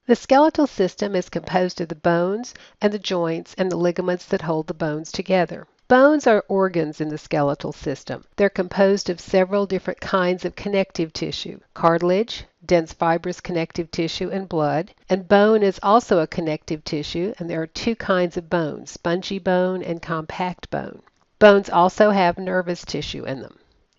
The skeletal system is composed of the bones and the joints and the ligaments that hold the bones together. Bones are organs in the skeletal system. They're composed of several different kinds of connective tissue: cartilage, dense fibrous connective tissue, and blood. And bone is also a connective tissue, and there are two kinds of bone: spongy bone and compact bone. Bones also have nervous tissue in them.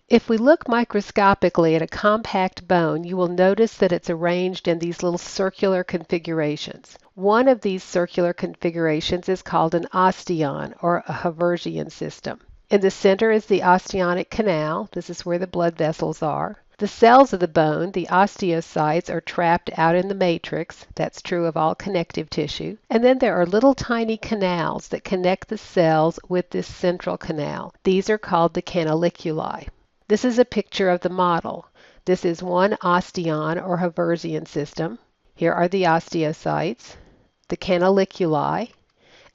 If we look microscopically at a compact bone, you will notice that it's arranged in these little circular configurations. One of these circular configurations is called an osteon, or a Haversian system. In the center is the osteonic canal. This is where the blood vessels are. The cells of the bone, the osteocytes, are trapped out in the matrix. That's true of all connective tissue. And then there are little tiny canals that connect the cells with this central canal. These are called the canaliculi. This is a picture of the model. This is one osteon or Haversian system. Here are the osteocytes, the canaliculi,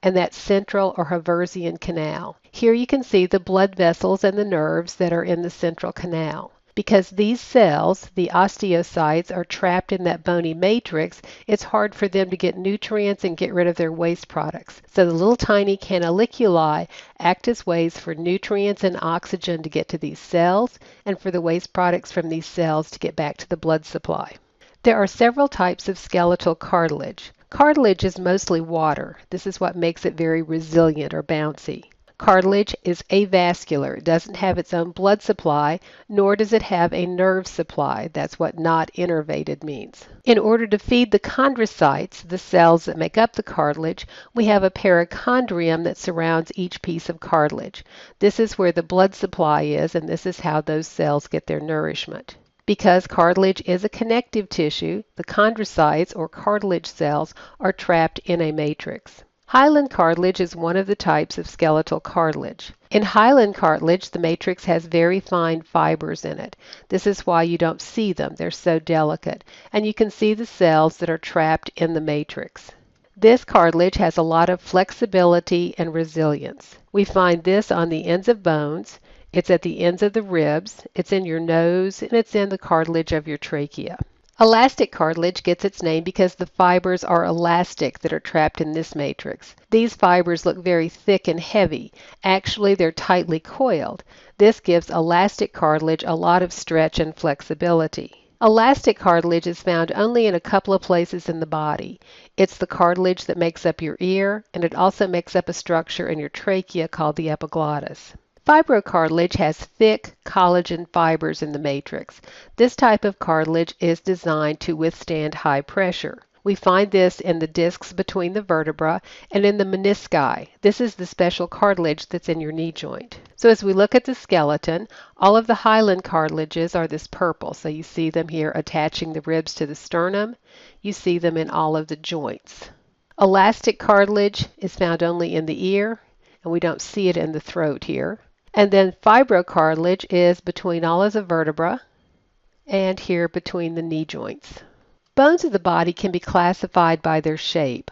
and that central or Haversian canal. Here you can see the blood vessels and the nerves that are in the central canal. Because these cells, the osteocytes, are trapped in that bony matrix, it's hard for them to get nutrients and get rid of their waste products. So the little tiny canaliculi act as ways for nutrients and oxygen to get to these cells and for the waste products from these cells to get back to the blood supply. There are several types of skeletal cartilage. Cartilage is mostly water. This is what makes it very resilient or bouncy. Cartilage is avascular. It doesn't have its own blood supply, nor does it have a nerve supply. That's what not innervated means. In order to feed the chondrocytes, the cells that make up the cartilage, we have a perichondrium that surrounds each piece of cartilage. This is where the blood supply is, and this is how those cells get their nourishment. Because cartilage is a connective tissue, the chondrocytes or cartilage cells are trapped in a matrix. Hyaline cartilage is one of the types of skeletal cartilage. In hyaline cartilage, the matrix has very fine fibers in it. This is why you don't see them. They're so delicate. And you can see the cells that are trapped in the matrix. This cartilage has a lot of flexibility and resilience. We find this on the ends of bones. It's at the ends of the ribs. It's in your nose, and it's in the cartilage of your trachea. Elastic cartilage gets its name because the fibers are elastic that are trapped in this matrix. These fibers look very thick and heavy. Actually, they're tightly coiled. This gives elastic cartilage a lot of stretch and flexibility. Elastic cartilage is found only in a couple of places in the body. It's the cartilage that makes up your ear, and it also makes up a structure in your trachea called the epiglottis. Fibrocartilage has thick collagen fibers in the matrix. This type of cartilage is designed to withstand high pressure. We find this in the discs between the vertebrae and in the menisci. This is the special cartilage that's in your knee joint. So as we look at the skeleton, all of the hyaline cartilages are this purple. So you see them here attaching the ribs to the sternum. You see them in all of the joints. Elastic cartilage is found only in the ear, and we don't see it in the throat here. And then fibrocartilage is between all of the vertebrae and here between the knee joints. Bones of the body can be classified by their shape.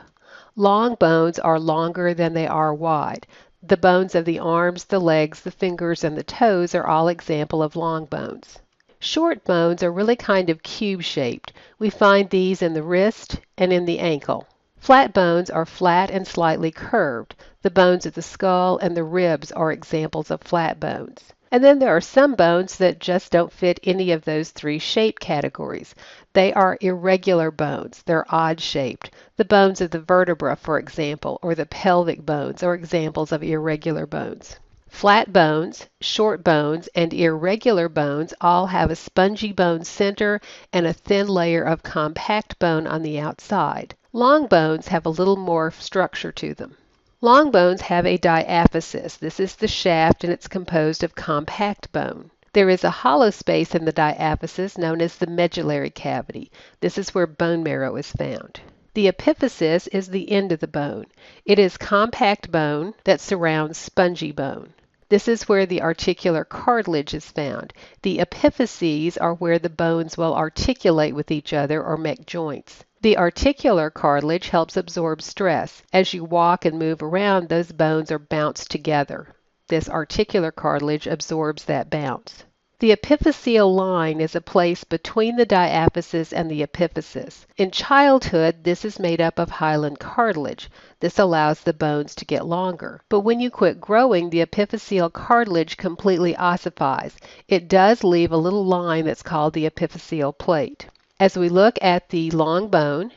Long bones are longer than they are wide. The bones of the arms, the legs, the fingers, and the toes are all examples of long bones. Short bones are really kind of cube-shaped. We find these in the wrist and in the ankle. Flat bones are flat and slightly curved. The bones of the skull and the ribs are examples of flat bones. And then there are some bones that just don't fit any of those three shape categories. They are irregular bones. They're odd-shaped. The bones of the vertebra, for example, or the pelvic bones are examples of irregular bones. Flat bones, short bones, and irregular bones all have a spongy bone center and a thin layer of compact bone on the outside. Long bones have a little more structure to them. Long bones have a diaphysis. This is the shaft, and it's composed of compact bone. There is a hollow space in the diaphysis known as the medullary cavity. This is where bone marrow is found. The epiphysis is the end of the bone. It is compact bone that surrounds spongy bone. This is where the articular cartilage is found. The epiphyses are where the bones will articulate with each other or make joints. The articular cartilage helps absorb stress. As you walk and move around, those bones are bounced together. This articular cartilage absorbs that bounce. The epiphyseal line is a place between the diaphysis and the epiphysis. In childhood, this is made up of hyaline cartilage. This allows the bones to get longer. But when you quit growing, the epiphyseal cartilage completely ossifies. It does leave a little line that's called the epiphyseal plate. As we look at the long bone,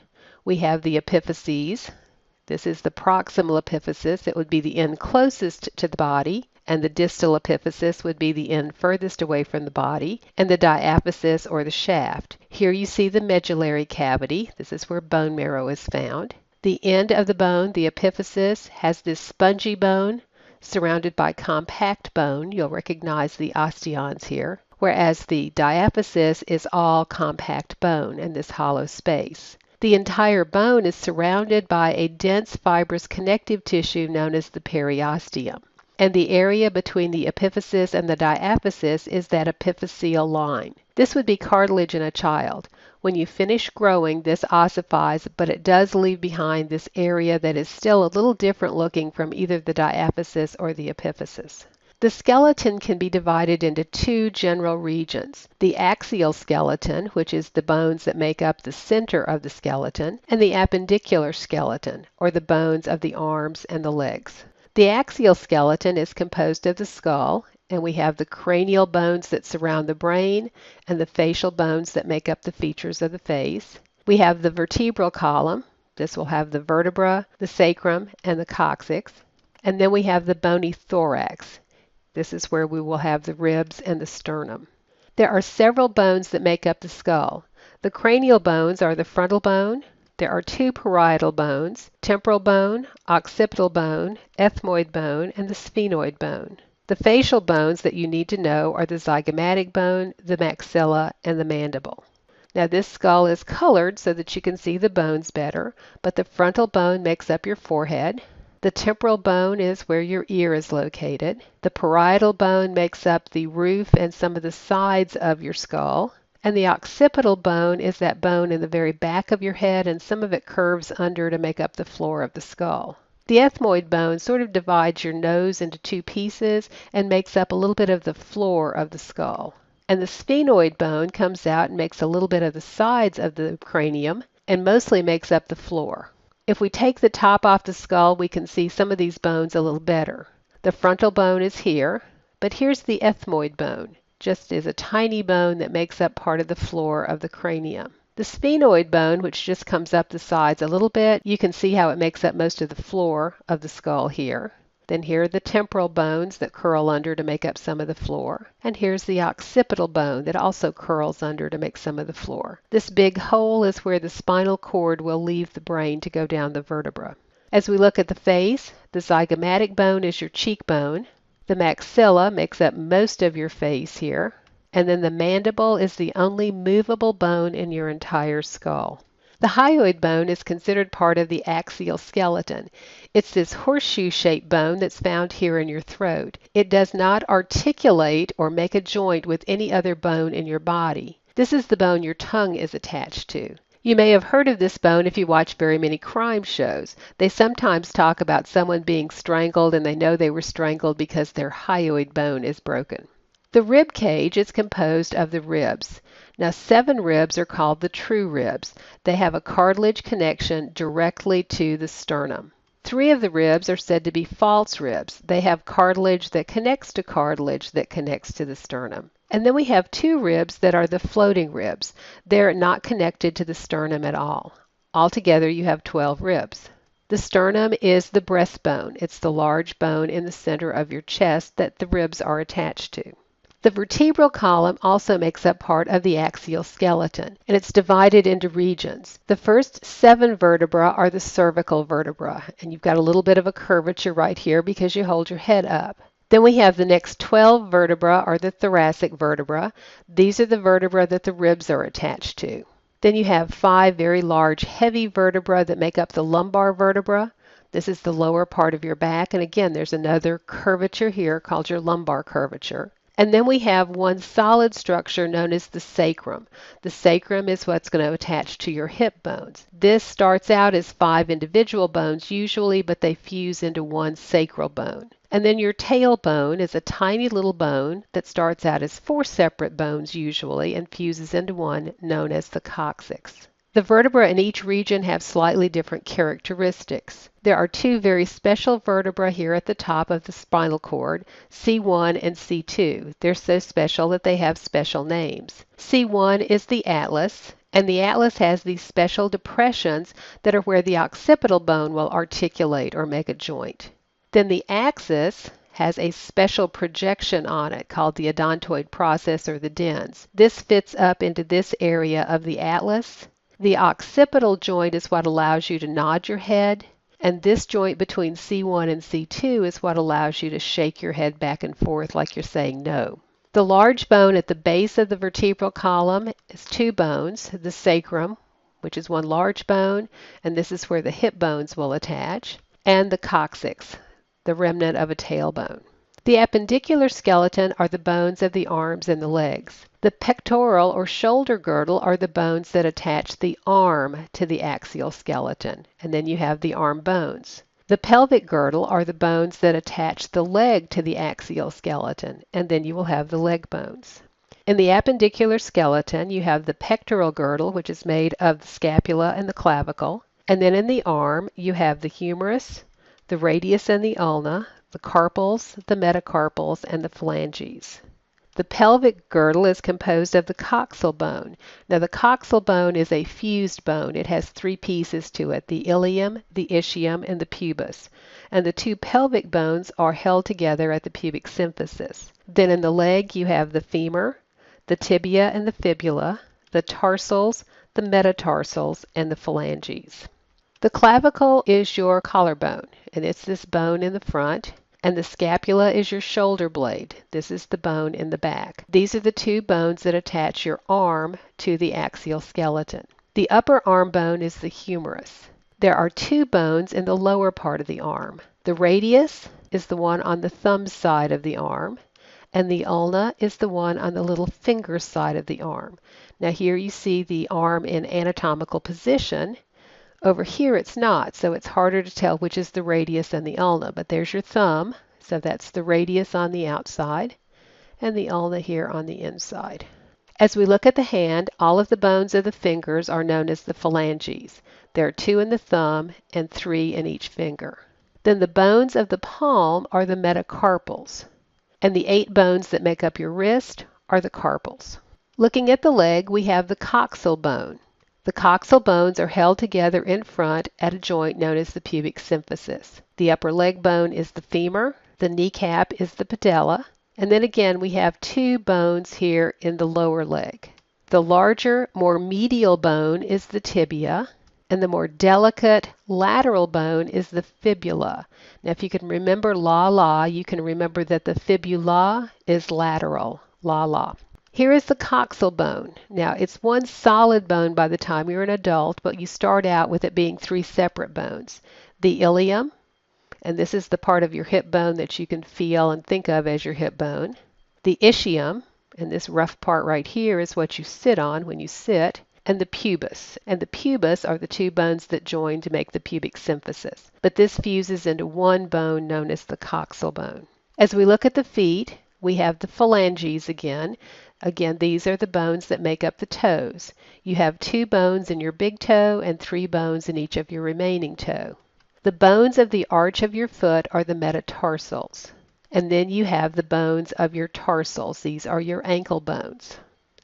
we have the epiphyses. This is the proximal epiphysis. It would be the end closest to the body, and the distal epiphysis would be the end furthest away from the body, and the diaphysis or the shaft. Here you see the medullary cavity. This is where bone marrow is found. The end of the bone, the epiphysis, has this spongy bone surrounded by compact bone. You'll recognize the osteons here, whereas the diaphysis is all compact bone in this hollow space. The entire bone is surrounded by a dense fibrous connective tissue known as the periosteum. And the area between the epiphysis and the diaphysis is that epiphyseal line. This would be cartilage in a child. When you finish growing, this ossifies, but it does leave behind this area that is still a little different looking from either the diaphysis or the epiphysis. The skeleton can be divided into two general regions: the axial skeleton, which is the bones that make up the center of the skeleton, and the appendicular skeleton, or the bones of the arms and the legs. The axial skeleton is composed of the skull, and we have the cranial bones that surround the brain and the facial bones that make up the features of the face. We have the vertebral column. This will have the vertebra, the sacrum, and the coccyx. And then we have the bony thorax. This is where we will have the ribs and the sternum. There are several bones that make up the skull. The cranial bones are the frontal bone. There are two parietal bones: temporal bone, occipital bone, ethmoid bone, and the sphenoid bone. The facial bones that you need to know are the zygomatic bone, the maxilla, and the mandible. Now this skull is colored so that you can see the bones better, but the frontal bone makes up your forehead. The temporal bone is where your ear is located. The parietal bone makes up the roof and some of the sides of your skull. And the occipital bone is that bone in the very back of your head, and some of it curves under to make up the floor of the skull. The ethmoid bone sort of divides your nose into two pieces and makes up a little bit of the floor of the skull. And the sphenoid bone comes out and makes a little bit of the sides of the cranium and mostly makes up the floor. If we take the top off the skull, we can see some of these bones a little better. The frontal bone is here, but here's the ethmoid bone. Just is a tiny bone that makes up part of the floor of the cranium. The sphenoid bone, which just comes up the sides a little bit, you can see how it makes up most of the floor of the skull here. Then here are the temporal bones that curl under to make up some of the floor. And here's the occipital bone that also curls under to make some of the floor. This big hole is where the spinal cord will leave the brain to go down the vertebra. As we look at the face, the zygomatic bone is your cheekbone. The maxilla makes up most of your face here. And then the mandible is the only movable bone in your entire skull. The hyoid bone is considered part of the axial skeleton. It's this horseshoe-shaped bone that's found here in your throat. It does not articulate or make a joint with any other bone in your body. This is the bone your tongue is attached to. You may have heard of this bone if you watch very many crime shows. They sometimes talk about someone being strangled and they know they were strangled because their hyoid bone is broken. The rib cage is composed of the ribs. Now 7 ribs are called the true ribs. They have a cartilage connection directly to the sternum. 3 of the ribs are said to be false ribs. They have cartilage that connects to cartilage that connects to the sternum. And then we have 2 ribs that are the floating ribs. They're not connected to the sternum at all. Altogether you have 12 ribs. The sternum is the breastbone. It's the large bone in the center of your chest that the ribs are attached to. The vertebral column also makes up part of the axial skeleton, and it's divided into regions. The first 7 vertebrae are the cervical vertebra, and you've got a little bit of a curvature right here because you hold your head up. Then we have the next 12 vertebrae are the thoracic vertebra. These are the vertebrae that the ribs are attached to. Then you have 5 very large heavy vertebrae that make up the lumbar vertebra. This is the lower part of your back, and again there's another curvature here called your lumbar curvature. And then we have one solid structure known as the sacrum. The sacrum is what's going to attach to your hip bones. This starts out as 5 individual bones usually, but they fuse into one sacral bone. And then your tailbone is a tiny little bone that starts out as 4 separate bones usually and fuses into one known as the coccyx. The vertebrae in each region have slightly different characteristics. There are 2 very special vertebrae here at the top of the spinal cord, C1 and C2. They're so special that they have special names. C1 is the atlas, and the atlas has these special depressions that are where the occipital bone will articulate or make a joint. Then the axis has a special projection on it called the odontoid process or the dens. This fits up into this area of the atlas. The occipital joint is what allows you to nod your head, and this joint between C1 and C2 is what allows you to shake your head back and forth like you're saying no. The large bone at the base of the vertebral column is 2 bones, the sacrum, which is one large bone, and this is where the hip bones will attach, and the coccyx, the remnant of a tailbone. The appendicular skeleton are the bones of the arms and the legs. The pectoral or shoulder girdle are the bones that attach the arm to the axial skeleton, and then you have the arm bones. The pelvic girdle are the bones that attach the leg to the axial skeleton, and then you will have the leg bones. In the appendicular skeleton, you have the pectoral girdle, which is made of the scapula and the clavicle, and then in the arm, you have the humerus, the radius and the ulna, the carpals, the metacarpals, and the phalanges. The pelvic girdle is composed of the coxal bone. Now the coxal bone is a fused bone. It has 3 pieces to it, the ilium, the ischium, and the pubis. And the 2 pelvic bones are held together at the pubic symphysis. Then in the leg you have the femur, the tibia and the fibula, the tarsals, the metatarsals, and the phalanges. The clavicle is your collarbone, and it's this bone in the front, and the scapula is your shoulder blade. This is the bone in the back. These are the 2 bones that attach your arm to the axial skeleton. The upper arm bone is the humerus. There are 2 bones in the lower part of the arm. The radius is the one on the thumb side of the arm, and the ulna is the one on the little finger side of the arm. Now here you see the arm in anatomical position. Over here it's not, so it's harder to tell which is the radius and the ulna, but there's your thumb, so that's the radius on the outside, and the ulna here on the inside. As we look at the hand, all of the bones of the fingers are known as the phalanges. There are 2 in the thumb and 3 in each finger. Then the bones of the palm are the metacarpals, and the 8 bones that make up your wrist are the carpals. Looking at the leg, we have the coxal bone. The coxal bones are held together in front at a joint known as the pubic symphysis. The upper leg bone is the femur, the kneecap is the patella, and then again we have 2 bones here in the lower leg. The larger, more medial bone is the tibia, and the more delicate lateral bone is the fibula. Now if you can remember la, you can remember that the fibula is lateral, la. Here is the coxal bone. Now, it's one solid bone by the time you're an adult, but you start out with it being 3 separate bones. The ilium, and this is the part of your hip bone that you can feel and think of as your hip bone. The ischium, and this rough part right here is what you sit on when you sit, and the pubis. And the pubis are the 2 bones that join to make the pubic symphysis. But this fuses into one bone known as the coxal bone. As we look at the feet, we have the phalanges again. Again, these are the bones that make up the toes. You have 2 bones in your big toe and 3 bones in each of your remaining toe. The bones of the arch of your foot are the metatarsals. And then you have the bones of your tarsals. These are your ankle bones.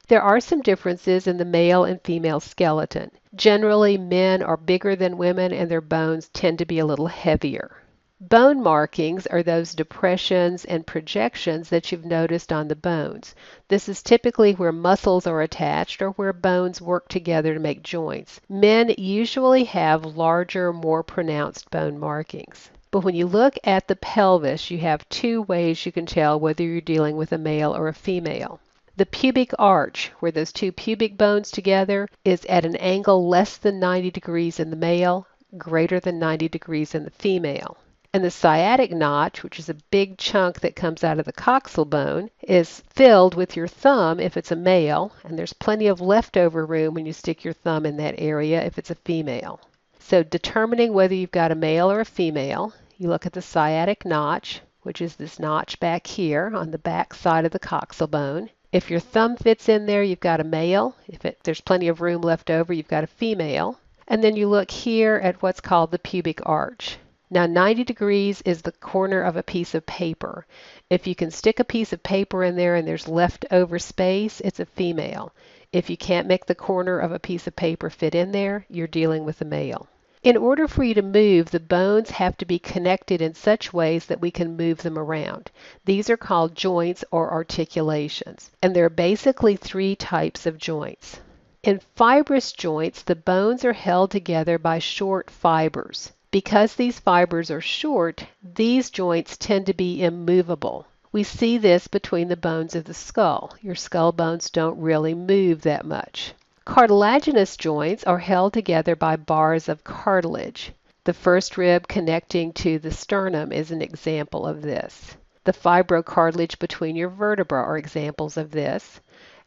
There are some differences in the male and female skeleton. Generally, men are bigger than women and their bones tend to be a little heavier. Bone markings are those depressions and projections that you've noticed on the bones. This is typically where muscles are attached or where bones work together to make joints. Men usually have larger, more pronounced bone markings. But when you look at the pelvis, you have 2 ways you can tell whether you're dealing with a male or a female. The pubic arch, where those 2 pubic bones together, is at an angle less than 90 degrees in the male, greater than 90 degrees in the female. And the sciatic notch, which is a big chunk that comes out of the coxal bone, is filled with your thumb if it's a male, and there's plenty of leftover room when you stick your thumb in that area if it's a female. So determining whether you've got a male or a female, you look at the sciatic notch, which is this notch back here on the back side of the coxal bone. If your thumb fits in there, you've got a male. If there's plenty of room left over, you've got a female. And then you look here at what's called the pubic arch. Now 90 degrees is the corner of a piece of paper. If you can stick a piece of paper in there and there's leftover space, it's a female. If you can't make the corner of a piece of paper fit in there, you're dealing with a male. In order for you to move, the bones have to be connected in such ways that we can move them around. These are called joints or articulations, and there are basically three types of joints. In fibrous joints, the bones are held together by short fibers. Because these fibers are short, these joints tend to be immovable. We see this between the bones of the skull. Your skull bones don't really move that much. Cartilaginous joints are held together by bars of cartilage. The first rib connecting to the sternum is an example of this. The fibrocartilage between your vertebrae are examples of this,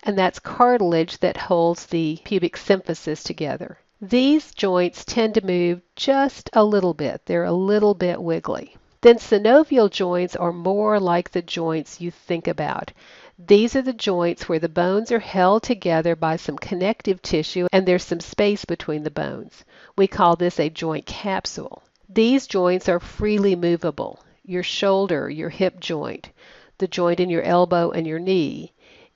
and that's cartilage that holds the pubic symphysis together. These joints tend to move just a little bit. They're a little bit wiggly. Then synovial joints are more like the joints you think about. These are the joints where the bones are held together by some connective tissue and there's some space between the bones. We call this a joint capsule. These joints are freely movable. Your shoulder, your hip joint, the joint in your elbow and your knee,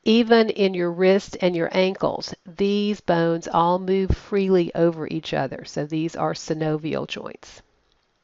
even in your wrist and your ankles, these bones all move freely over each other. So these are synovial joints.